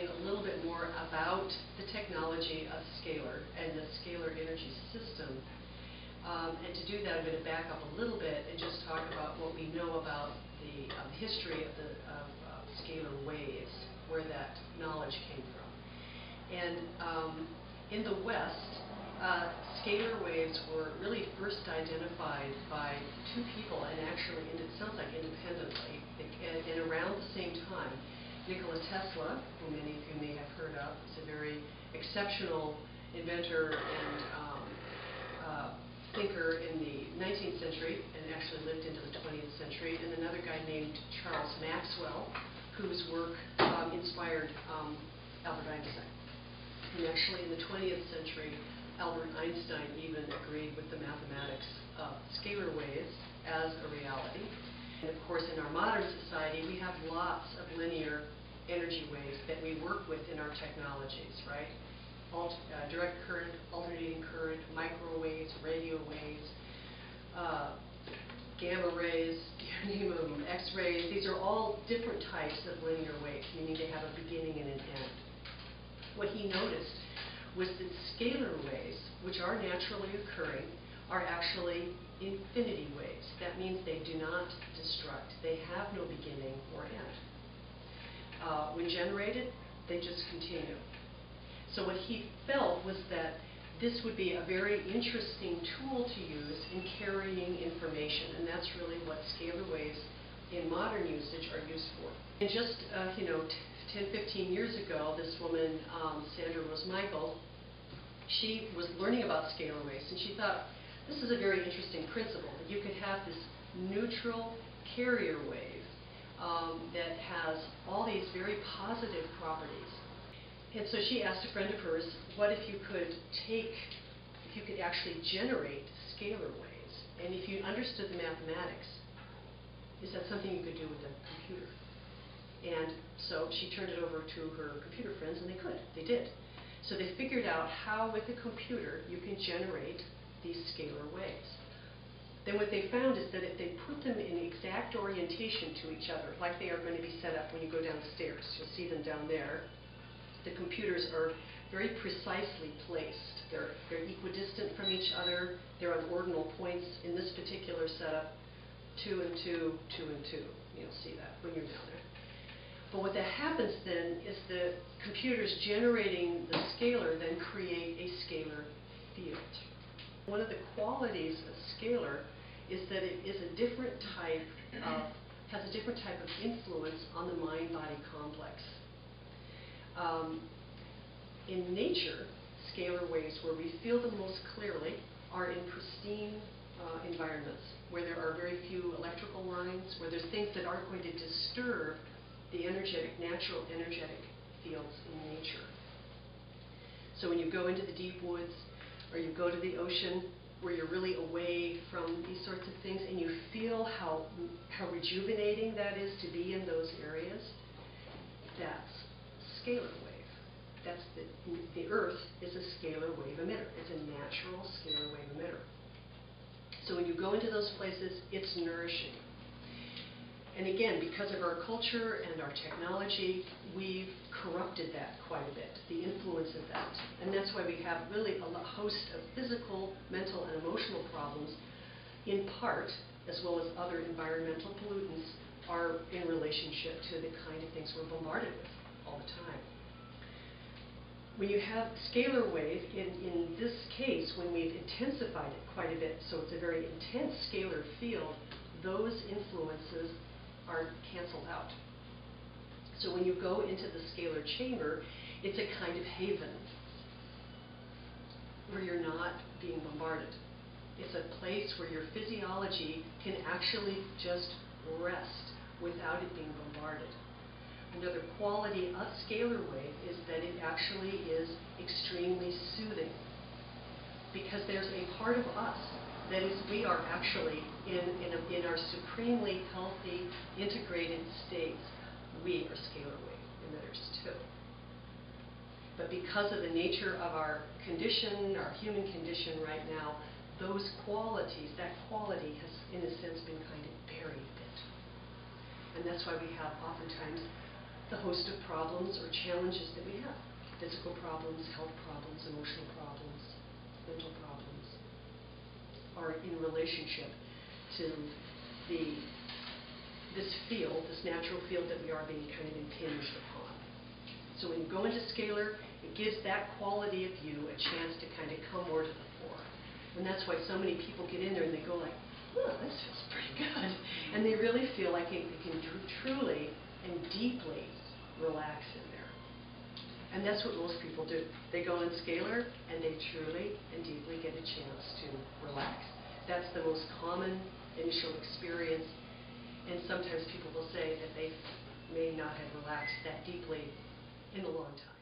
explain a little bit more about the technology of Scalar and the Scalar energy system. And to do that, I'm going to back up a little bit and just talk about what we know about the history of scalar waves, where that knowledge came from. And in the West, scalar waves were really first identified by two people, and actually, it sounds like independently, and around the same time. Nikola Tesla, who many of you may have heard of, is a very exceptional inventor and thinker in the 19th century, and actually lived into the 20th century, and another guy named Charles Maxwell, whose work inspired Albert Einstein. And actually in the 20th century, Albert Einstein even agreed with the mathematics of scalar waves as a reality. And of course, in our modern society, we have lots of linear energy waves that we work with in our technologies, right? Direct current, alternating current, microwaves, radio waves, gamma rays, you name them, X-rays. These are all different types of linear waves, meaning they have a beginning and an end. What he noticed was that scalar waves, which are naturally occurring, are actually infinity waves. That means they do not destruct. They have no beginning or end. When generated, they just continue. So what he felt was that this would be a very interesting tool to use in carrying information, and that's really what scalar waves in modern usage are used for. And just 10, 15 years ago, this woman, Sandra Rose Michael, she was learning about scalar waves, and she thought, this is a very interesting principle, that you could have this neutral carrier wave that has all these very positive properties. And so she asked a friend of hers, what if you could actually generate scalar waves, and if you understood the mathematics, is that something you could do with a computer? And so she turned it over to her computer friends, and they did. So they figured out how with a computer you can generate these scalar waves. Then what they found is that if they put them in exact orientation to each other, like they are going to be set up when you go down the stairs, you'll see them down there, the computers are very precisely placed. They're equidistant from each other. They're on ordinal points in this particular setup, 2 and 2, 2 and 2. You'll see that when you're down there. But what that happens then is the computers generating the scalar then create a scalar field. One of the qualities of scalar is that it is has a different type of influence on the mind-body complex. In nature, scalar waves where we feel them most clearly are in pristine environments where there are very few electrical lines, where there's things that aren't going to disturb the natural energetic fields in nature. So when you go into the deep woods or you go to the ocean where you're really away from these sorts of things and you feel how rejuvenating that is to be in those areas, that's scalar wave. That's the Earth is a scalar wave emitter. It's a natural scalar wave emitter. So when you go into those places, it's nourishing. And again, because of our culture and our technology, we've corrupted that quite a bit, the influence of that. And that's why we have really a host of physical, mental, and emotional problems, in part, as well as other environmental pollutants, are in relationship to the kind of things we're bombarded with all the time. When you have scalar wave, in this case, when we've intensified it quite a bit, so it's a very intense scalar field, those influences are canceled out. So when you go into the scalar chamber, it's a kind of haven where you're not being bombarded. It's a place where your physiology can actually just rest without it being bombarded. Another quality of scalar wave is that it actually is extremely soothing, because there's a part of us that is, we are actually in our supremely healthy, integrated states. We are scalar wave emitters too. But because of the nature of our condition, our human condition right now, those qualities, that quality has, in a sense, been kind of buried a bit. And that's why we have oftentimes the host of problems or challenges that we have. Physical problems, health problems, emotional problems, mental problems are in relationship to this field, this natural field that we are being kind of impinged upon. So when you go into Scalar, it gives that quality of you a chance to kind of come more to the fore. And that's why so many people get in there and they go like, oh, this feels pretty good. And they really feel like they can truly and deeply relax in there. And that's what most people do. They go in Scalar and they truly and deeply get a chance to relax. That's the most common initial experience. And sometimes people will say that they may not have relaxed that deeply in a long time.